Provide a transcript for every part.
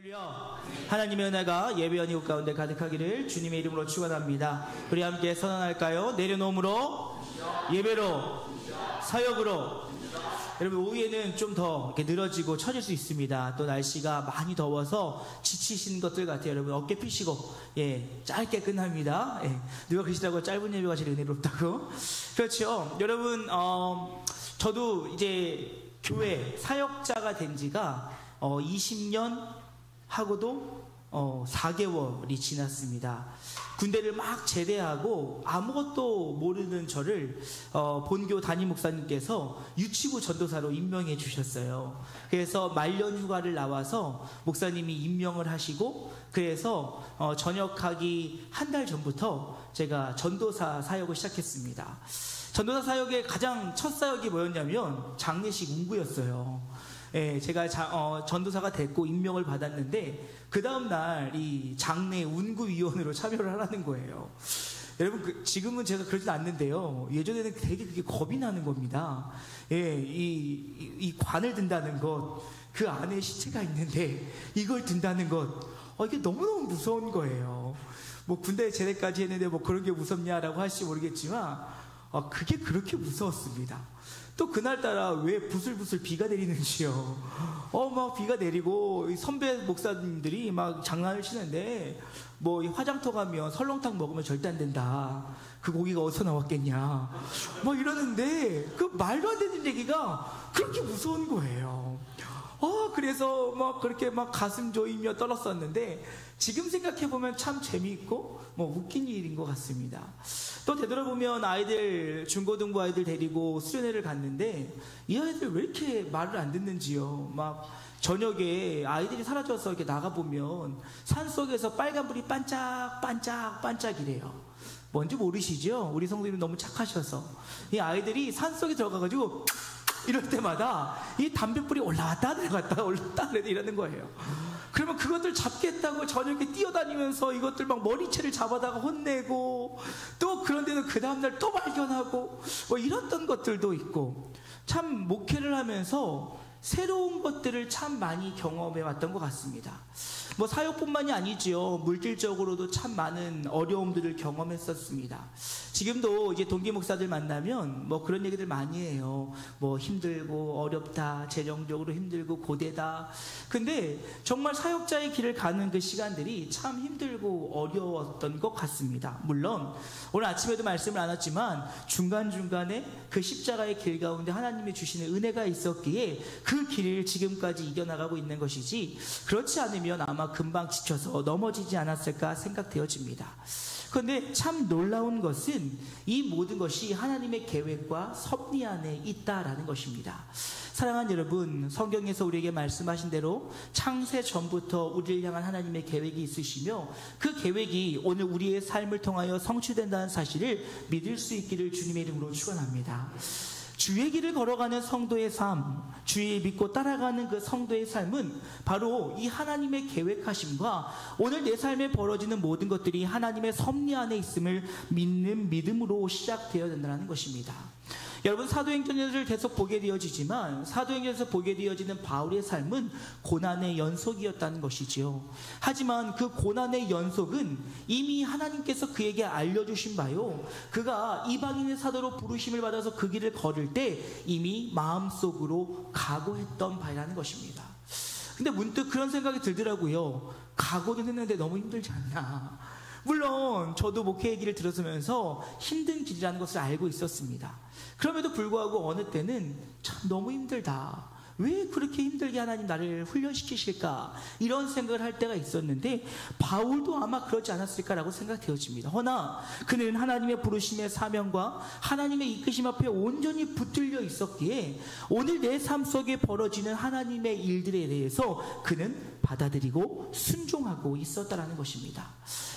할렐루야. 하나님의 은혜가 예배 연휴 가운데 가득하기를 주님의 이름으로 축원합니다. 우리 함께 선언할까요? 내려놓음으로, 예배로, 사역으로. 여러분, 오후에는 좀 더 이렇게 늘어지고 처질 수 있습니다. 또 날씨가 많이 더워서 지치신 것들 같아요. 여러분, 어깨 피시고, 짧게 끝납니다. 누가 그러시다고 짧은 예배가 제일 은혜롭다고. 그렇죠. 여러분, 저도 이제 교회 사역자가 된 지가 20년 하고도 4개월이 지났습니다. 군대를 막 제대하고 아무것도 모르는 저를 본교 담임 목사님께서 유치부 전도사로 임명해 주셨어요. 그래서 말년 휴가를 나와서 목사님이 임명을 하시고, 그래서 전역하기 한 달 전부터 제가 전도사 사역을 시작했습니다. 전도사 사역의 가장 첫 사역이 뭐였냐면 장례식 운구였어요. 제가 전도사가 됐고 임명을 받았는데, 그 다음날 이 장례 운구위원으로 참여를 하라는 거예요. 여러분, 지금은 제가 그러진 않는데요, 예전에는 되게 그게 겁이 나는 겁니다. 이 관을 든다는 것, 그 안에 시체가 있는데 이걸 든다는 것, 이게 너무너무 무서운 거예요. 뭐 군대 제대까지 했는데 뭐 그런 게 무섭냐라고 할지 모르겠지만, 그게 그렇게 무서웠습니다. 또 그날따라 왜 부슬부슬 비가 내리는지요. 막 비가 내리고 선배 목사님들이 막 장난을 치는데, 뭐 화장터 가면 설렁탕 먹으면 절대 안 된다, 그 고기가 어디서 나왔겠냐, 뭐 이러는데 그 말도 안 되는 얘기가 그렇게 무서운 거예요. 그래서 막 그렇게 막 가슴 조이며 떨었었는데, 지금 생각해보면 참 재미있고 뭐 웃긴 일인 것 같습니다. 또 되돌아보면 아이들, 중고등부 아이들 데리고 수련회를 갔는데, 이 아이들 왜 이렇게 말을 안 듣는지요. 막 저녁에 아이들이 사라져서 이렇게 나가보면 산속에서 빨간불이 반짝반짝반짝이래요. 뭔지 모르시죠? 우리 성도님은 너무 착하셔서. 이 아이들이 산속에 들어가가지고 이럴 때마다 이 담뱃불이 올라왔다 내려갔다 올라왔다 내려갔다 이러는 거예요. 그러면 그것들 잡겠다고 저녁에 뛰어다니면서 이것들 막 머리채를 잡아다가 혼내고, 또 그런데도 그 다음날 또 발견하고, 뭐 이랬던 것들도 있고, 참 목회를 하면서 새로운 것들을 참 많이 경험해 왔던 것 같습니다. 뭐 사역뿐만이 아니지요. 물질적으로도 참 많은 어려움들을 경험했었습니다. 지금도 이제 동기 목사들 만나면 뭐 그런 얘기들 많이 해요. 뭐 힘들고 어렵다, 재정적으로 힘들고 고되다. 근데 정말 사역자의 길을 가는 그 시간들이 참 힘들고 어려웠던 것 같습니다. 물론 오늘 아침에도 말씀을 나눴지만, 중간중간에 그 십자가의 길 가운데 하나님이 주시는 은혜가 있었기에 그 길을 지금까지 이겨나가고 있는 것이지, 그렇지 않으면 아마 금방 지쳐서 넘어지지 않았을까 생각되어집니다. 그런데 참 놀라운 것은 이 모든 것이 하나님의 계획과 섭리 안에 있다라는 것입니다. 사랑하는 여러분, 성경에서 우리에게 말씀하신 대로 창세 전부터 우리를 향한 하나님의 계획이 있으시며, 그 계획이 오늘 우리의 삶을 통하여 성취된다는 사실을 믿을 수 있기를 주님의 이름으로 축원합니다. 주의 길을 걸어가는 성도의 삶, 주의 믿고 따라가는 그 성도의 삶은 바로 이 하나님의 계획하심과 오늘 내 삶에 벌어지는 모든 것들이 하나님의 섭리 안에 있음을 믿는 믿음으로 시작되어야 된다는 것입니다. 여러분, 사도행전을 계속 보게 되어지지만, 사도행전에서 보게 되어지는 바울의 삶은 고난의 연속이었다는 것이지요. 하지만 그 고난의 연속은 이미 하나님께서 그에게 알려주신 바요, 그가 이방인의 사도로 부르심을 받아서 그 길을 걸을 때 이미 마음속으로 각오했던 바라는 것입니다. 근데 문득 그런 생각이 들더라고요. 각오는 했는데 너무 힘들지 않나. 물론 저도 목회의 길을 들어서면서 힘든 길이라는 것을 알고 있었습니다. 그럼에도 불구하고 어느 때는 참 너무 힘들다, 왜 그렇게 힘들게 하나님 나를 훈련시키실까, 이런 생각을 할 때가 있었는데, 바울도 아마 그러지 않았을까라고 생각되어집니다. 허나 그는 하나님의 부르심의 사명과 하나님의 이끄심 앞에 온전히 붙들려 있었기에 오늘 내 삶 속에 벌어지는 하나님의 일들에 대해서 그는 받아들이고 순종하고 있었다라는 것입니다.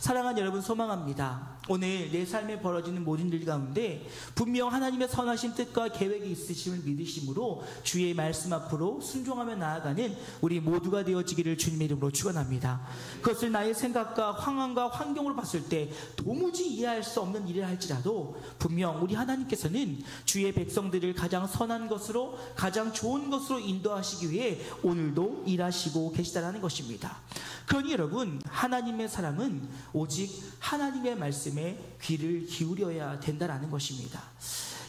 사랑하는 여러분, 소망합니다. 오늘 내 삶에 벌어지는 모든 일 가운데 분명 하나님의 선하신 뜻과 계획이 있으심을 믿으심으로 주의 말씀 앞으로 순종하며 나아가는 우리 모두가 되어지기를 주님의 이름으로 축원합니다. 그것을 나의 생각과 상황과 환경으로 봤을 때 도무지 이해할 수 없는 일을 할지라도 분명 우리 하나님께서는 주의 백성들을 가장 선한 것으로, 가장 좋은 것으로 인도하시기 위해 오늘도 일하시고 계시다는 것입니다. 그러니 여러분, 하나님의 사람은 오직 하나님의 말씀에 귀를 기울여야 된다는 것입니다.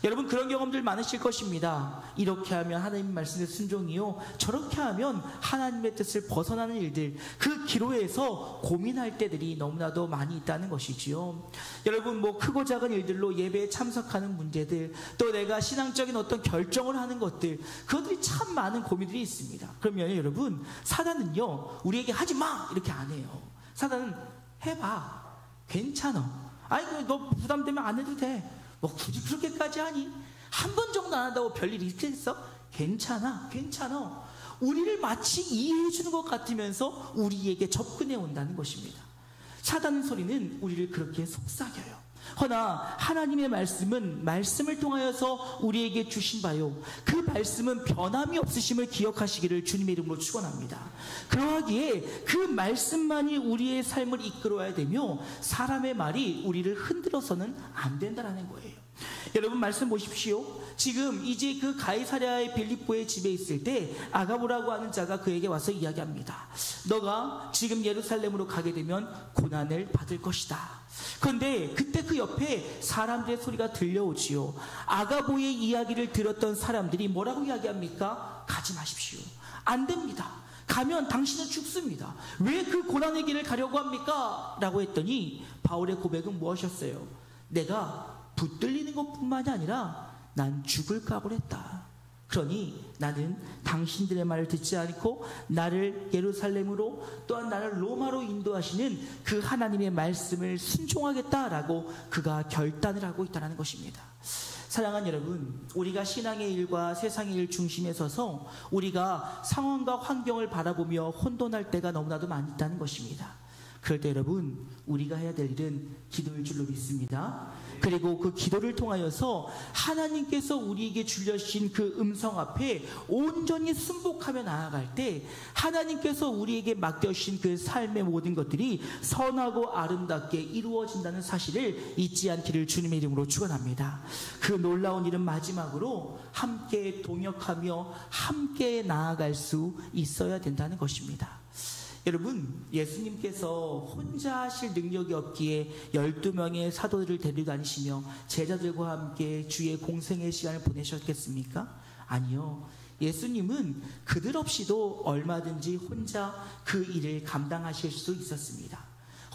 여러분, 그런 경험들 많으실 것입니다. 이렇게 하면 하나님 말씀의 순종이요, 저렇게 하면 하나님의 뜻을 벗어나는 일들, 그 기로에서 고민할 때들이 너무나도 많이 있다는 것이지요. 여러분, 크고 작은 일들로 예배에 참석하는 문제들, 또 내가 신앙적인 어떤 결정을 하는 것들, 그것들이 참 많은 고민들이 있습니다. 그러면 여러분, 사단은요, 우리에게 하지 마! 이렇게 안 해요. 사단은 해봐. 괜찮아. 아이고, 너 부담되면 안 해도 돼. 굳이 그렇게까지 하니? 한 번 정도 안 한다고 별일이 있겠어? 괜찮아. 우리를 마치 이해해 주는 것 같으면서 우리에게 접근해 온다는 것입니다. 사단의 소리는 우리를 그렇게 속삭여요. 허나 하나님의 말씀은 말씀을 통하여서 우리에게 주신 바요, 그 말씀은 변함이 없으심을 기억하시기를 주님의 이름으로 축원합니다. 그러하기에 그 말씀만이 우리의 삶을 이끌어야 되며 사람의 말이 우리를 흔들어서는 안 된다는 거예요. 여러분, 말씀 보십시오. 지금 이제 그 가이사랴의 빌립보의 집에 있을 때 아가보라고 하는 자가 그에게 와서 이야기합니다. 너가 지금 예루살렘으로 가게 되면 고난을 받을 것이다. 그런데 그때 그 옆에 사람들의 소리가 들려오지요. 아가보의 이야기를 들었던 사람들이 뭐라고 이야기합니까? 가지 마십시오. 안 됩니다. 가면 당신은 죽습니다. 왜 그 고난의 길을 가려고 합니까? 라고 했더니 바울의 고백은 무엇이었어요? 내가 붙들리는 것뿐만이 아니라 난 죽을 각오를 했다. 그러니 나는 당신들의 말을 듣지 않고 나를 예루살렘으로, 또한 나를 로마로 인도하시는 그 하나님의 말씀을 순종하겠다라고 그가 결단을 하고 있다는 것입니다. 사랑하는 여러분, 우리가 신앙의 일과 세상의 일 중심에 서서 우리가 상황과 환경을 바라보며 혼돈할 때가 너무나도 많이 있다는 것입니다. 그럴 때 여러분, 우리가 해야 될 일은 기도일 줄로 믿습니다. 그리고 그 기도를 통하여서 하나님께서 우리에게 주신 그 음성 앞에 온전히 순복하며 나아갈 때 하나님께서 우리에게 맡겨주신 그 삶의 모든 것들이 선하고 아름답게 이루어진다는 사실을 잊지 않기를 주님의 이름으로 축원합니다. 그 놀라운 일은 마지막으로 함께 동역하며 함께 나아갈 수 있어야 된다는 것입니다. 여러분, 예수님께서 혼자 하실 능력이 없기에 12명의 사도들을 데리고 다니시며 제자들과 함께 주의 공생의 시간을 보내셨겠습니까? 아니요. 예수님은 그들 없이도 얼마든지 혼자 그 일을 감당하실 수 있었습니다.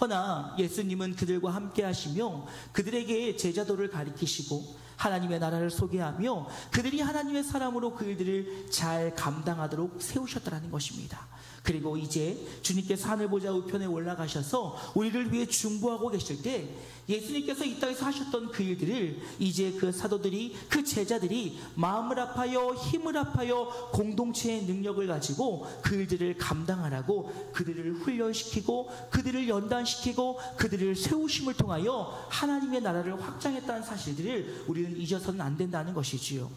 허나 예수님은 그들과 함께 하시며 그들에게 제자도를 가르치시고 하나님의 나라를 소개하며 그들이 하나님의 사람으로 그 일들을 잘 감당하도록 세우셨다는 것입니다. 그리고 이제 주님께서 하늘보좌 우편에 올라가셔서 우리를 위해 중보하고 계실 때 예수님께서 이 땅에서 하셨던 그 일들을 이제 그 사도들이, 그 제자들이 마음을 합하여 힘을 합하여 공동체의 능력을 가지고 그 일들을 감당하라고 그들을 훈련시키고 그들을 연단시키고 그들을 세우심을 통하여 하나님의 나라를 확장했다는 사실들을 우리는 잊어서는 안 된다는 것이지요.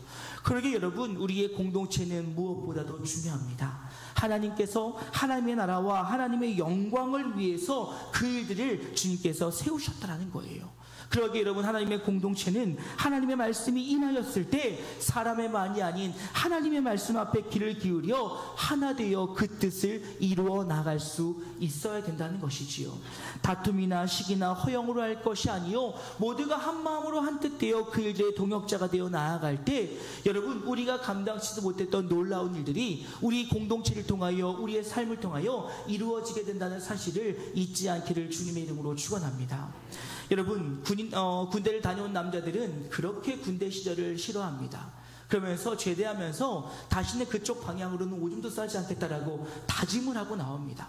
그러게 여러분, 우리의 공동체는 무엇보다도 중요합니다. 하나님께서 하나님의 나라와 하나님의 영광을 위해서 그 일들을 주님께서 세우셨다는 거예요. 그러기에 여러분, 하나님의 공동체는 하나님의 말씀이 임하였을 때 사람의 말이 아닌 하나님의 말씀 앞에 귀를 기울여 하나 되어 그 뜻을 이루어 나갈 수 있어야 된다는 것이지요. 다툼이나 시기나 허영으로 할 것이 아니요 모두가 한 마음으로 한 뜻 되어 그 일들의 동역자가 되어 나아갈 때 여러분, 우리가 감당치도 못했던 놀라운 일들이 우리 공동체를 통하여 우리의 삶을 통하여 이루어지게 된다는 사실을 잊지 않기를 주님의 이름으로 축원합니다. 여러분, 군대를 다녀온 남자들은 그렇게 군대 시절을 싫어합니다. 그러면서 제대하면서 다시는 그쪽 방향으로는 오줌도 싸지 않겠다라고 다짐을 하고 나옵니다.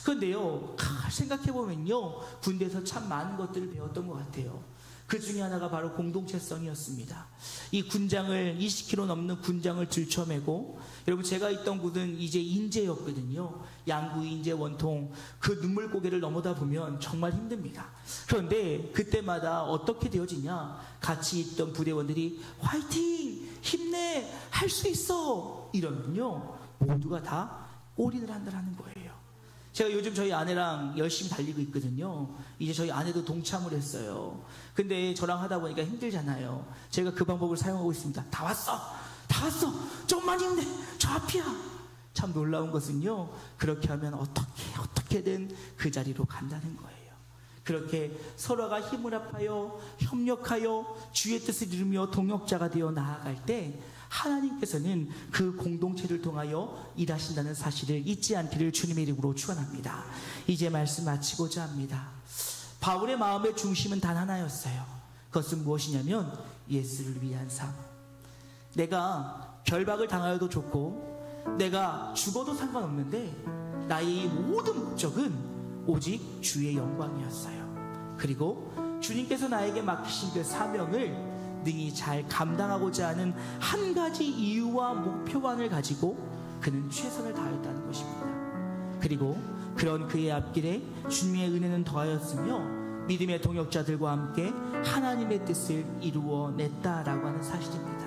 그런데요, 생각해보면요, 군대에서 참 많은 것들을 배웠던 것 같아요. 그 중에 하나가 바로 공동체성이었습니다. 이 군장을 20km 넘는 군장을 들쳐매고, 여러분 제가 있던 곳은 이제 인제였거든요. 양구, 인제, 원통, 그 눈물고개를 넘어다 보면 정말 힘듭니다. 그런데 그때마다 어떻게 되어지냐, 같이 있던 부대원들이 화이팅! 힘내! 할 수 있어! 이러면요 모두가 다 올인을 한다는 거예요. 제가 요즘 저희 아내랑 열심히 달리고 있거든요. 이제 저희 아내도 동참을 했어요. 근데 저랑 하다 보니까 힘들잖아요. 제가 그 방법을 사용하고 있습니다. 다 왔어! 다 왔어! 좀만 힘내! 저 앞이야! 참 놀라운 것은요, 그렇게 하면 어떻게든 그 자리로 간다는 거예요. 그렇게 서로가 힘을 합하여 협력하여 주의 뜻을 이루며 동역자가 되어 나아갈 때 하나님께서는 그 공동체를 통하여 일하신다는 사실을 잊지 않기를 주님의 이름으로 축원합니다. 이제 말씀 마치고자 합니다. 바울의 마음의 중심은 단 하나였어요. 그것은 무엇이냐면 예수를 위한 삶. 내가 결박을 당하여도 좋고 내가 죽어도 상관없는데 나의 모든 목적은 오직 주의 영광이었어요. 그리고 주님께서 나에게 맡기신 그 사명을 능히 잘 감당하고자 하는 한 가지 이유와 목표만을 가지고 그는 최선을 다했다는 것입니다. 그리고 그런 그의 앞길에 주님의 은혜는 더하였으며 믿음의 동역자들과 함께 하나님의 뜻을 이루어냈다라고 하는 사실입니다.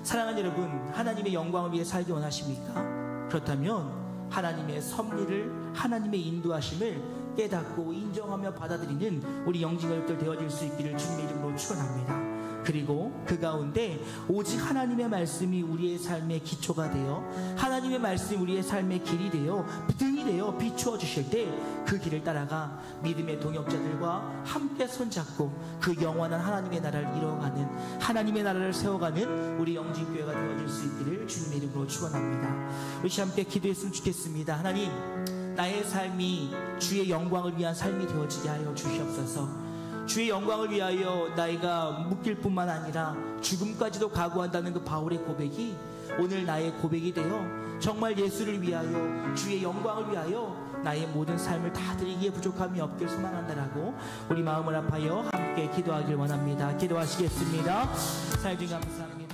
사랑하는 여러분, 하나님의 영광을 위해 살기 원하십니까? 그렇다면 하나님의 섭리를, 하나님의 인도하심을 깨닫고 인정하며 받아들이는 우리 영지가족들 되어질 수 있기를 주님의 이름으로 축원합니다. 그리고 그 가운데 오직 하나님의 말씀이 우리의 삶의 기초가 되어 하나님의 말씀이 우리의 삶의 길이 되어 등이 되어 비추어 주실 때 그 길을 따라가 믿음의 동역자들과 함께 손잡고 그 영원한 하나님의 나라를 이뤄가는, 하나님의 나라를 세워가는 우리 영진교회가 되어질 수 있기를 주님의 이름으로 축원합니다. 우리 함께 기도했으면 좋겠습니다. 하나님, 나의 삶이 주의 영광을 위한 삶이 되어지게 하여 주시옵소서. 주의 영광을 위하여 나이가 묶일 뿐만 아니라 죽음까지도 각오한다는 그 바울의 고백이 오늘 나의 고백이 되어 정말 예수를 위하여, 주의 영광을 위하여 나의 모든 삶을 다 드리기에 부족함이 없길 소망한다라고 우리 마음을 합하여 함께 기도하길 원합니다. 기도하시겠습니다. 사랑해 주님 감사합니다.